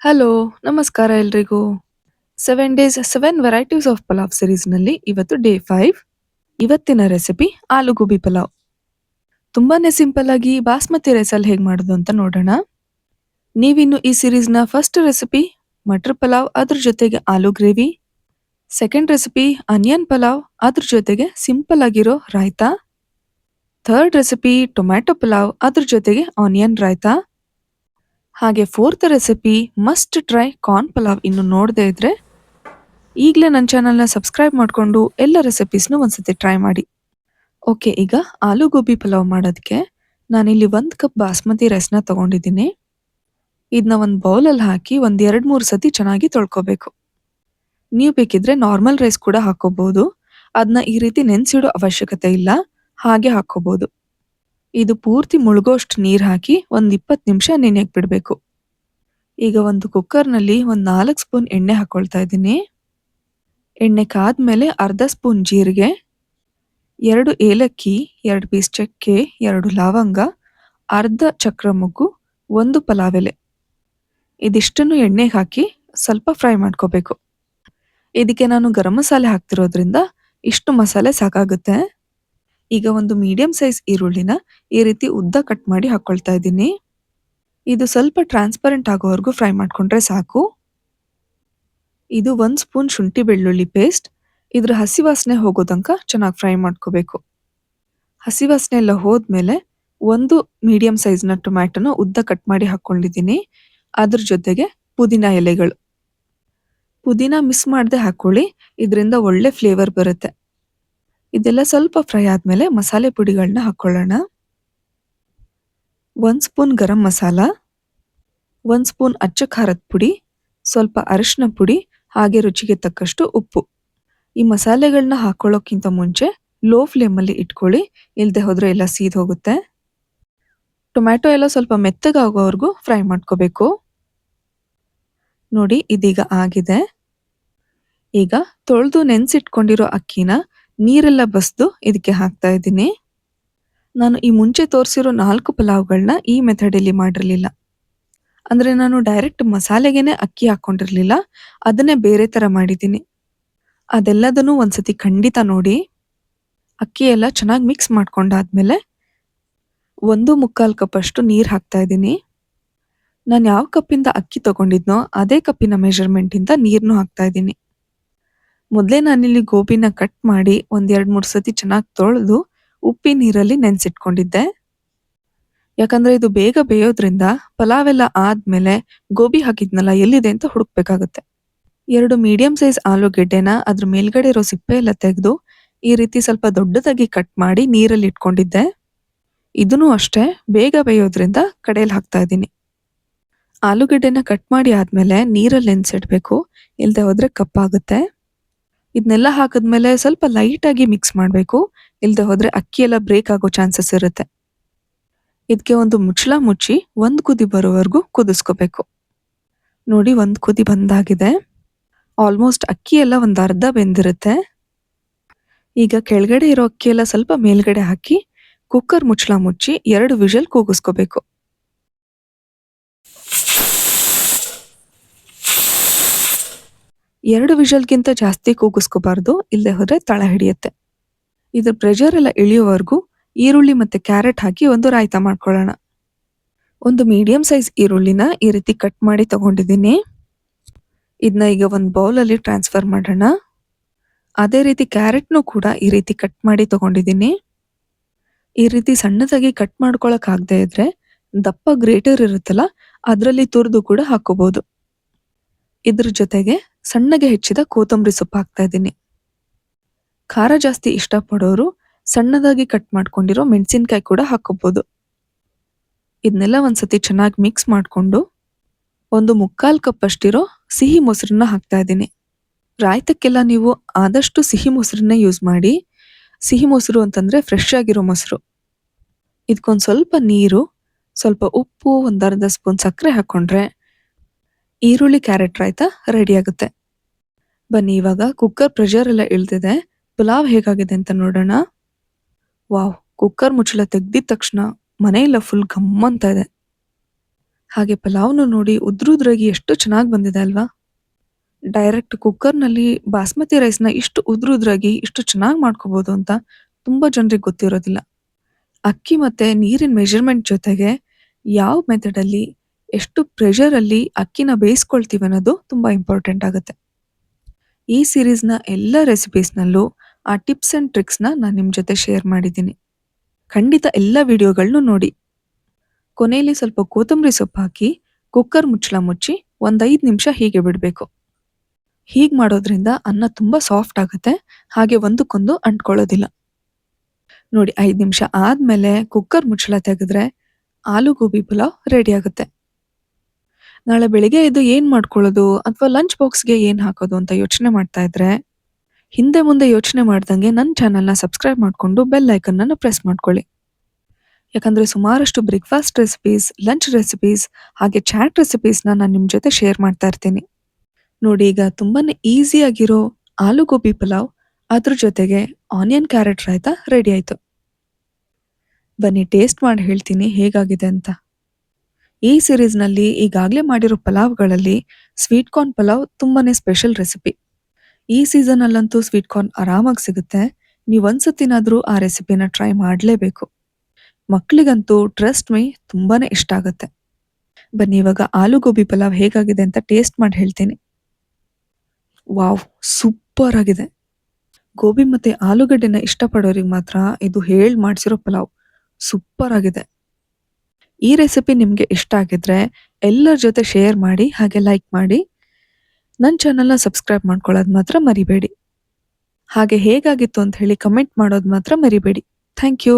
Hello, ನಮಸ್ಕಾರ ಎಲ್ರಿಗೂ. 7 days 7 varieties of pulao ಸೀರೀಸ್‌ನಲ್ಲಿ ಇವತ್ತು ಡೇ 5. ಇವತ್ತಿನ ರೆಸಿಪಿ ಆಲೂ ಗೋಬಿ ಪಲಾವ್. ತುಂಬಾನೇ ಸಿಂಪಲ್ ಆಗಿ ಬಾಸ್ಮತಿ ರೈಸಲ್ಲಿ ಹೇಗೆ ಮಾಡೋದು ಅಂತ ನೋಡೋಣ. ನೀವಿನ್ನು ಈ ಸೀರೀಸ್‌ನ ಫಸ್ಟ್ ರೆಸಿಪಿ ಮಟರ್ ಪಲಾವ್, ಅದ್ರ ಜೊತೆಗೆ aloo gravy. Second recipe onion pulao, ಅದ್ರ ಜೊತೆಗೆ ಸಿಂಪಲ್ ಆಗಿರೋ raita. Third recipe tomato pulao, ಅದ್ರ ಜೊತೆಗೆ ಆನಿಯನ್ ರಾಯ್ತಾ. ಹಾಗೆ fourth recipe must try corn pulao. ಇನ್ನು ನೋಡದೇ ಇದ್ರೆ ಈಗಲೇ ನನ್ನ ಚಾನಲ್ನ ಸಬ್ಸ್ಕ್ರೈಬ್ ಮಾಡಿಕೊಂಡು ಎಲ್ಲ ರೆಸಿಪೀಸ್ನು ಒಂದ್ಸತಿ ಟ್ರೈ ಮಾಡಿ. ಓಕೆ, ಈಗ ಆಲೂ ಗೋಬಿ ಪಲಾವ್ ಮಾಡೋದಕ್ಕೆ ನಾನಿಲ್ಲಿ 1 ಕಪ್ ಬಾಸ್ಮತಿ ರೈಸ್ನ ತಗೊಂಡಿದ್ದೀನಿ. ಇದನ್ನ ಒಂದು ಬೌಲಲ್ಲಿ ಹಾಕಿ ಒಂದು 2-3 ಸತಿ ಚೆನ್ನಾಗಿ ತೊಳ್ಕೊಬೇಕು. ನೀವು ಬೇಕಿದ್ರೆ ನಾರ್ಮಲ್ ರೈಸ್ ಕೂಡ ಹಾಕೋಬಹುದು. ಅದನ್ನ ಈ ರೀತಿ ನೆನೆಸಿಡೋ ಅವಶ್ಯಕತೆ ಇಲ್ಲ, ಹಾಗೆ ಹಾಕೋಬಹುದು. ಇದು ಪೂರ್ತಿ ಮುಳುಗೋಷ್ಟು ನೀರು ಹಾಕಿ ಒಂದು 20 ನಿಮಿಷ ನೆನೆಯಕ್ಕೆ ಬಿಡಬೇಕು. ಈಗ ಒಂದು ಕುಕ್ಕರ್ನಲ್ಲಿ ಒಂದು 4 ಸ್ಪೂನ್ ಎಣ್ಣೆ ಹಾಕೊಳ್ತಾ ಇದ್ದೀನಿ. ಎಣ್ಣೆ ಕಾದ್ಮೇಲೆ ಅರ್ಧ ಸ್ಪೂನ್ ಜೀರಿಗೆ, 2 ಏಲಕ್ಕಿ, 2 ಪೀಸ್ ಚಕ್ಕೆ, 2 ಲವಂಗ, ಅರ್ಧ ಚಕ್ರ ಮೊಗ್ಗು, 1 ಪಲಾವ್ ಎಲೆ. ಇದಿಷ್ಟನ್ನು ಎಣ್ಣೆಗೆ ಹಾಕಿ ಸ್ವಲ್ಪ ಫ್ರೈ ಮಾಡ್ಕೋಬೇಕು. ಇದಕ್ಕೆ ನಾನು ಗರಂ ಮಸಾಲೆ ಹಾಕ್ತಿರೋದ್ರಿಂದ ಇಷ್ಟು ಮಸಾಲೆ ಸಾಕಾಗುತ್ತೆ. ಈಗ ಒಂದು ಮೀಡಿಯಂ ಸೈಜ್ ಈರುಳ್ಳಿನ ಈ ರೀತಿ ಉದ್ದ ಕಟ್ ಮಾಡಿ ಹಾಕೊಳ್ತಾ ಇದ್ದೀನಿ. ಇದು ಸ್ವಲ್ಪ ಟ್ರಾನ್ಸ್ಪರೆಂಟ್ ಆಗೋವರೆಗೂ ಫ್ರೈ ಮಾಡ್ಕೊಂಡ್ರೆ ಸಾಕು. ಇದು 1 ಸ್ಪೂನ್ ಶುಂಠಿ ಬೆಳ್ಳುಳ್ಳಿ ಪೇಸ್ಟ್. ಇದ್ರ ಹಸಿ ವಾಸನೆ ಹೋಗೋ ತನಕ ಚೆನ್ನಾಗಿ ಫ್ರೈ ಮಾಡ್ಕೋಬೇಕು. ಹಸಿ ವಾಸನೆ ಎಲ್ಲ ಹೋದ್ಮೇಲೆ 1 ಮೀಡಿಯಂ ಸೈಜ್ನ ಟೊಮ್ಯಾಟೊನ ಉದ್ದ ಕಟ್ ಮಾಡಿ ಹಾಕ್ಕೊಂಡಿದ್ದೀನಿ. ಅದ್ರ ಜೊತೆಗೆ ಪುದೀನ ಎಲೆಗಳು. ಪುದೀನ ಮಿಸ್ ಮಾಡದೆ ಹಾಕೊಳ್ಳಿ, ಇದರಿಂದ ಒಳ್ಳೆ ಫ್ಲೇವರ್ ಬರುತ್ತೆ. ಇದೆಲ್ಲ ಸ್ವಲ್ಪ ಫ್ರೈ ಆದ್ಮೇಲೆ ಮಸಾಲೆ ಪುಡಿಗಳನ್ನ ಹಾಕೊಳ್ಳೋಣ. 1 ಸ್ಪೂನ್ ಗರಂ ಮಸಾಲ, 1 ಸ್ಪೂನ್ ಅಚ್ಚ ಖಾರದ ಪುಡಿ, ಸ್ವಲ್ಪ ಅರಿಶಿನ ಪುಡಿ, ಹಾಗೆ ರುಚಿಗೆ ತಕ್ಕಷ್ಟು ಉಪ್ಪು. ಈ ಮಸಾಲೆಗಳನ್ನ ಹಾಕೊಳ್ಳೋಕ್ಕಿಂತ ಮುಂಚೆ ಲೋ ಫ್ಲೇಮಲ್ಲಿ ಇಟ್ಕೊಳ್ಳಿ, ಇಲ್ಲದೆ ಹೋದ್ರೆ ಎಲ್ಲ ಸೀದ್ ಹೋಗುತ್ತೆ. ಟೊಮ್ಯಾಟೊ ಎಲ್ಲ ಸ್ವಲ್ಪ ಮೆತ್ತಗಾಗೋವರೆಗೂ ಫ್ರೈ ಮಾಡ್ಕೋಬೇಕು. ನೋಡಿ, ಇದೀಗ ಆಗಿದೆ. ಈಗ ತೊಳೆದು ನೆನೆಸಿಟ್ಕೊಂಡಿರೋ ಅಕ್ಕಿನ ನೀರೆಲ್ಲ ಬಸ್ದು ಇದಕ್ಕೆ ಹಾಕ್ತಾ ಇದ್ದೀನಿ. ನಾನು ಈ ಮುಂಚೆ ತೋರಿಸಿರೋ 4 ಪಲಾವ್ಗಳನ್ನ ಈ ಮೆಥಡಲ್ಲಿ ಮಾಡಿರಲಿಲ್ಲ. ಅಂದರೆ ನಾನು ಡೈರೆಕ್ಟ್ ಮಸಾಲೆಗೇನೆ ಅಕ್ಕಿ ಹಾಕ್ಕೊಂಡಿರಲಿಲ್ಲ, ಅದನ್ನೇ ಬೇರೆ ಥರ ಮಾಡಿದ್ದೀನಿ. ಅದೆಲ್ಲದನ್ನು ಒಂದ್ಸತಿ ಖಂಡಿತ ನೋಡಿ. ಅಕ್ಕಿ ಎಲ್ಲ ಚೆನ್ನಾಗಿ ಮಿಕ್ಸ್ ಮಾಡ್ಕೊಂಡಾದ್ಮೇಲೆ 1.25 ಕಪ್ ಅಷ್ಟು ನೀರು ಹಾಕ್ತಾ ಇದ್ದೀನಿ. ನಾನು ಯಾವ ಕಪ್ಪಿಂದ ಅಕ್ಕಿ ತಗೊಂಡಿದ್ನೋ ಅದೇ ಕಪ್ಪಿನ ಮೆಜರ್ಮೆಂಟಿಂದ ನೀರನ್ನು ಹಾಕ್ತಾ ಇದ್ದೀನಿ. ಮೊದಲೇ ನಾನಿಲ್ಲಿ ಗೋಬಿನ ಕಟ್ ಮಾಡಿ ಒಂದು 2-3 ಸತಿ ಚೆನ್ನಾಗಿ ತೊಳೆದು ಉಪ್ಪಿನ ನೀರಲ್ಲಿ ನೆನೆಸಿಟ್ಕೊಂಡಿದ್ದೆ. ಯಾಕಂದ್ರೆ ಇದು ಬೇಗ ಬೇಯೋದ್ರಿಂದ ಪಲಾವ್ ಎಲ್ಲ ಆದ್ಮೇಲೆ ಗೋಬಿ ಹಾಕಿದ್ನಲ್ಲ ಎಲ್ಲಿದೆ ಅಂತ ಹುಡುಕ್ಬೇಕಾಗುತ್ತೆ. 2 ಮೀಡಿಯಂ ಸೈಜ್ ಆಲೂಗೆಡ್ಡೆನ ಅದ್ರ ಮೇಲ್ಗಡೆ ಇರೋ ಸಿಪ್ಪೆ ಎಲ್ಲ ತೆಗೆದು ಈ ರೀತಿ ಸ್ವಲ್ಪ ದೊಡ್ಡದಾಗಿ ಕಟ್ ಮಾಡಿ ನೀರಲ್ಲಿ ಇಟ್ಕೊಂಡಿದ್ದೆ. ಇದನ್ನು ಅಷ್ಟೇ ಬೇಗ ಬೇಯೋದ್ರಿಂದ ಕಡೆಯಲ್ಲಿ ಹಾಕ್ತಾ ಇದ್ದೀನಿ. ಆಲೂಗೆಡ್ಡೆನ ಕಟ್ ಮಾಡಿ ಆದ್ಮೇಲೆ ನೀರಲ್ಲಿ ನೆನೆಸಿಡ್ಬೇಕು, ಇಲ್ಲದೆ ಹೋದ್ರೆ ಕಪ್ಪಾಗುತ್ತೆ. ಇದನ್ನೆಲ್ಲ ಹಾಕಿದ್ಮೇಲೆ ಸ್ವಲ್ಪ ಲೈಟಾಗಿ ಮಿಕ್ಸ್ ಮಾಡಬೇಕು, ಇಲ್ಲದೆ ಹೋದ್ರೆ ಅಕ್ಕಿ ಎಲ್ಲ ಬ್ರೇಕ್ ಆಗೋ ಚಾನ್ಸಸ್ ಇರುತ್ತೆ. ಇದಕ್ಕೆ ಒಂದು ಮುಚ್ಚಳ ಮುಚ್ಚಿ 1 ಕುದಿ ಬರೋವರೆಗೂ ಕುದಿಸ್ಕೋಬೇಕು. ನೋಡಿ, 1 ಕುದಿ ಬಂದಾಗಿದೆ. ಆಲ್ಮೋಸ್ಟ್ ಅಕ್ಕಿ ಎಲ್ಲ ಒಂದು ಅರ್ಧ ಬೆಂದಿರುತ್ತೆ. ಈಗ ಕೆಳಗಡೆ ಇರೋ ಅಕ್ಕಿ ಎಲ್ಲ ಸ್ವಲ್ಪ ಮೇಲ್ಗಡೆ ಹಾಕಿ ಕುಕ್ಕರ್ ಮುಚ್ಚಳ ಮುಚ್ಚಿ 2 ವಿಷಲ್ ಕೂಗಿಸ್ಕೋಬೇಕು. ಎರಡು ವಿಷಲ್ಗಿಂತ ಜಾಸ್ತಿ ಕೂಗಿಸ್ಕೋಬಾರ್ದು, ಇಲ್ಲದೆ ಹೋದ್ರೆ ತಳ ಹಿಡಿಯುತ್ತೆ. ಇದ್ರ ಪ್ರೆಷರ್ ಎಲ್ಲ ಇಳಿಯೋವರೆಗೂ ಈರುಳ್ಳಿ ಮತ್ತೆ ಕ್ಯಾರೆಟ್ ಹಾಕಿ ಒಂದು ರಾಯ್ತಾ ಮಾಡ್ಕೊಳ್ಳೋಣ. ಒಂದು ಮೀಡಿಯಂ ಸೈಜ್ ಈರುಳ್ಳಿನ ಈ ರೀತಿ ಕಟ್ ಮಾಡಿ ತಗೊಂಡಿದ್ದೀನಿ. ಇದನ್ನ ಈಗ ಒಂದು ಬೌಲಲ್ಲಿ ಟ್ರಾನ್ಸ್ಫರ್ ಮಾಡೋಣ. ಅದೇ ರೀತಿ ಕ್ಯಾರೆಟ್ನು ಕೂಡ ಈ ರೀತಿ ಕಟ್ ಮಾಡಿ ತಗೊಂಡಿದ್ದೀನಿ. ಈ ರೀತಿ ಸಣ್ಣದಾಗಿ ಕಟ್ ಮಾಡ್ಕೊಳಕ್ ಆಗದೆ ಇದ್ರೆ ದಪ್ಪ ಗ್ರೇಟರ್ ಇರುತ್ತಲ್ಲ, ಅದರಲ್ಲಿ ತುರಿದು ಕೂಡ ಹಾಕೋಬಹುದು. ಇದ್ರ ಜೊತೆಗೆ ಸಣ್ಣಗೆ ಹೆಚ್ಚಿದ ಕೊತ್ತಂಬರಿ ಸೊಪ್ಪು ಹಾಕ್ತಾ ಇದ್ದೀನಿ. ಖಾರ ಜಾಸ್ತಿ ಇಷ್ಟಪಡೋರು ಸಣ್ಣದಾಗಿ ಕಟ್ ಮಾಡ್ಕೊಂಡಿರೋ ಮೆಣಸಿನ್ಕಾಯಿ ಕೂಡ ಹಾಕೋಬಹುದು. ಇದನ್ನೆಲ್ಲ ಒಂದ್ಸತಿ ಚೆನ್ನಾಗಿ ಮಿಕ್ಸ್ ಮಾಡಿಕೊಂಡು 1/4 ಕಪ್ ಅಷ್ಟಿರೋ ಸಿಹಿ ಮೊಸರನ್ನ ಹಾಕ್ತಾ ಇದ್ದೀನಿ. ರಾಯ್ತಕ್ಕೆಲ್ಲ ನೀವು ಆದಷ್ಟು ಸಿಹಿ ಮೊಸರನ್ನೇ ಯೂಸ್ ಮಾಡಿ. ಸಿಹಿ ಮೊಸರು ಅಂತಂದ್ರೆ ಫ್ರೆಶ್ ಆಗಿರೋ ಮೊಸರು. ಇದಕ್ಕೊಂದು ಸ್ವಲ್ಪ ನೀರು, ಸ್ವಲ್ಪ ಉಪ್ಪು, ಒಂದು ಅರ್ಧ ಸ್ಪೂನ್ ಸಕ್ಕರೆ ಹಾಕೊಂಡ್ರೆ ಈರುಳ್ಳಿ ಕ್ಯಾರೆಟ್ ರಾಯ್ತಾ ರೆಡಿ ಆಗುತ್ತೆ. ಬನ್ನಿ, ಇವಾಗ ಕುಕ್ಕರ್ ಪ್ರೆಷರ್ ಎಲ್ಲ ಇಳ್ದಿದೆ. ಪಲಾವ್ ಹೇಗಾಗಿದೆ ಅಂತ ನೋಡೋಣ. ವಾವ್, ಕುಕ್ಕರ್ ಮುಚ್ಚಳ ತೆಗ್ದಿದ ತಕ್ಷಣ ಮನೆಯೆಲ್ಲ ಫುಲ್ ಗಮ್ಮಂತ ಇದೆ. ಹಾಗೆ ಪಲಾವ್‌ನು ನೋಡಿ ಉದ್ರುದ್ರಾಗಿ ಎಷ್ಟು ಚೆನ್ನಾಗಿ ಬಂದಿದೆ ಅಲ್ವಾ? ಡೈರೆಕ್ಟ್ ಕುಕ್ಕರ್‌ನಲ್ಲಿ ಬಾಸ್ಮತಿ ರೈಸ್‌ನ ಇಷ್ಟು ಉದ್ರುದ್ರಾಗಿ ಇಷ್ಟು ಚೆನ್ನಾಗಿ ಮಾಡ್ಕೋಬೋದು ಅಂತ ತುಂಬಾ ಜನರಿಗೆ ಗೊತ್ತಿರೋದಿಲ್ಲ. ಅಕ್ಕಿ ಮತ್ತೆ ನೀರಿನ ಮೆಜರ್‌ಮೆಂಟ್ ಜೊತೆಗೆ ಯಾವ ಮೆಥಡಲ್ಲಿ, ಎಷ್ಟು ಪ್ರೆಷರಲ್ಲಿ ಅಕ್ಕಿನ ಬೇಯಿಸ್ಕೊಳ್ತೀವಿ ಅನ್ನೋದು ತುಂಬಾ ಇಂಪಾರ್ಟೆಂಟ್ ಆಗುತ್ತೆ. ಈ ಸೀರೀಸ್‌ನ ಎಲ್ಲ ರೆಸಿಪೀಸ್‌ನಲ್ಲೂ ಆ ಟಿಪ್ಸ್ ಆಂಡ್ ಟ್ರಿಕ್ಸ್‌ನ ನಾನು ನಿಮ್ ಜೊತೆ ಶೇರ್ ಮಾಡಿದ್ದೀನಿ. ಖಂಡಿತ ಎಲ್ಲ ವಿಡಿಯೋಗಳ್ನು ನೋಡಿ. ಕೊನೆಯಲ್ಲಿ ಸ್ವಲ್ಪ ಕೊತ್ತಂಬರಿ ಸೊಪ್ಪು ಹಾಕಿ ಕುಕ್ಕರ್ ಮುಚ್ಚಳ ಮುಚ್ಚಿ ಒಂದ್ 5 ನಿಮಿಷ ಹೀಗೆ ಬಿಡ್ಬೇಕು. ಹೀಗ್ ಮಾಡೋದ್ರಿಂದ ಅನ್ನ ತುಂಬಾ ಸಾಫ್ಟ್ ಆಗುತ್ತೆ. ಹಾಗೆ ಒಂದಕ್ಕೊಂದು ಅಂಟ್ಕೊಳ್ಳೋದಿಲ್ಲ. ನೋಡಿ 5 ನಿಮಿಷ ಆದ್ಮೇಲೆ ಕುಕ್ಕರ್ ಮುಚ್ಚಳ ತೆಗೆದ್ರೆ ಆಲೂ ಗೋಬಿ ಪಲಾವ್ ರೆಡಿ ಆಗುತ್ತೆ. ನಾಳೆ ಬೆಳಿಗ್ಗೆ ಎದ್ದು ಏನ್ ಮಾಡ್ಕೊಳ್ಳೋದು ಅಥವಾ ಲಂಚ್ ಬಾಕ್ಸ್‌ಗೆ ಏನ್ ಹಾಕೋದು ಅಂತ ಯೋಚನೆ ಮಾಡ್ತಾ ಇದ್ರೆ, ಹಿಂದೆ ಮುಂದೆ ಯೋಚನೆ ಮಾಡ್ದಂಗೆ ನನ್ನ ಚಾನೆಲ್‌ನ ಸಬ್ಸ್ಕ್ರೈಬ್ ಮಾಡ್ಕೊಂಡು ಬೆಲ್ ಐಕಾನ್ ಅನ್ನು ಪ್ರೆಸ್ ಮಾಡ್ಕೊಳ್ಳಿ. ಯಾಕಂದ್ರೆ ಸುಮಾರಷ್ಟು ಬ್ರೇಕ್‌ಫಾಸ್ಟ್ ರೆಸಿಪೀಸ್, ಲಂಚ್ ರೆಸಿಪೀಸ್ ಹಾಗೆ ಚಾಟ್ ರೆಸಿಪೀಸ್‌ನ ನಾನು ನಿಮ್ ಜೊತೆ ಶೇರ್ ಮಾಡ್ತಾ ಇರ್ತೀನಿ. ನೋಡಿ ಈಗ ತುಂಬಾನೇ ಈಸಿ ಆಗಿರೋ ಆಲೂ ಗೋಬಿ ಪಲಾವ್, ಅದ್ರ ಜೊತೆಗೆ ಆನಿಯನ್ ಕ್ಯಾರೆಟ್ ರಾಯ್ತ ರೆಡಿ ಆಯ್ತು. ಬನ್ನಿ ಟೇಸ್ಟ್ ಮಾಡಿ ಹೇಳ್ತೀನಿ ಹೇಗಾಗಿದೆ ಅಂತ. ಈ ಸೀರೀಸ್‌ನಲ್ಲಿ ಈಗಾಗ್ಲೇ ಮಾಡಿರೋ ಪಲಾವ್‌ಗಳಲ್ಲಿ ಸ್ವೀಟ್ ಕಾರ್ನ್ ಪಲಾವ್ ತುಂಬಾನೇ ಸ್ಪೆಷಲ್ ರೆಸಿಪಿ. ಈ ಸೀಸನಲ್ಲಂತೂ ಸ್ವೀಟ್ ಕಾರ್ನ್ ಆರಾಮಾಗಿ ಸಿಗುತ್ತೆ. ನೀವ್ ಒಂದ್ಸತಿನಾದ್ರೂ ಆ ರೆಸಿಪಿನ ಟ್ರೈ ಮಾಡ್ಲೇಬೇಕು. ಮಕ್ಳಿಗಂತೂ ಟ್ರಸ್ಟ್ ಮೀ ತುಂಬಾನೇ ಇಷ್ಟ ಆಗುತ್ತೆ. ಬನ್ನಿ ಇವಾಗ ಆಲೂ ಗೋಬಿ ಪಲಾವ್ ಹೇಗಾಗಿದೆ ಅಂತ ಟೇಸ್ಟ್ ಮಾಡಿ ಹೇಳ್ತೀನಿ. ವಾವ್! ಸೂಪರ್ ಆಗಿದೆ. ಗೋಬಿ ಮತ್ತೆ ಆಲೂಗಡ್ಡೆನ ಇಷ್ಟಪಡೋರಿಗೆ ಮಾತ್ರ ಇದು ಹೇಳ್ ಮಾಡ್ಸಿರೋ ಪಲಾವ್. ಸೂಪರ್ ಆಗಿದೆ. ಈ ರೆಸಿಪಿ ನಿಮ್ಗೆ ಇಷ್ಟ ಆಗಿದ್ರೆ ಎಲ್ಲರ ಜೊತೆ ಶೇರ್ ಮಾಡಿ ಹಾಗೆ ಲೈಕ್ ಮಾಡಿ. ನನ್ನ ಚಾನೆಲ್‌ನ ಸಬ್ಸ್ಕ್ರೈಬ್ ಮಾಡ್ಕೊಳ್ಳೋದು ಮಾತ್ರ ಮರಿಬೇಡಿ. ಹಾಗೆ ಹೇಗಾಗಿತ್ತು ಅಂತ ಹೇಳಿ ಕಮೆಂಟ್ ಮಾಡೋದು ಮಾತ್ರ ಮರಿಬೇಡಿ. Thank you.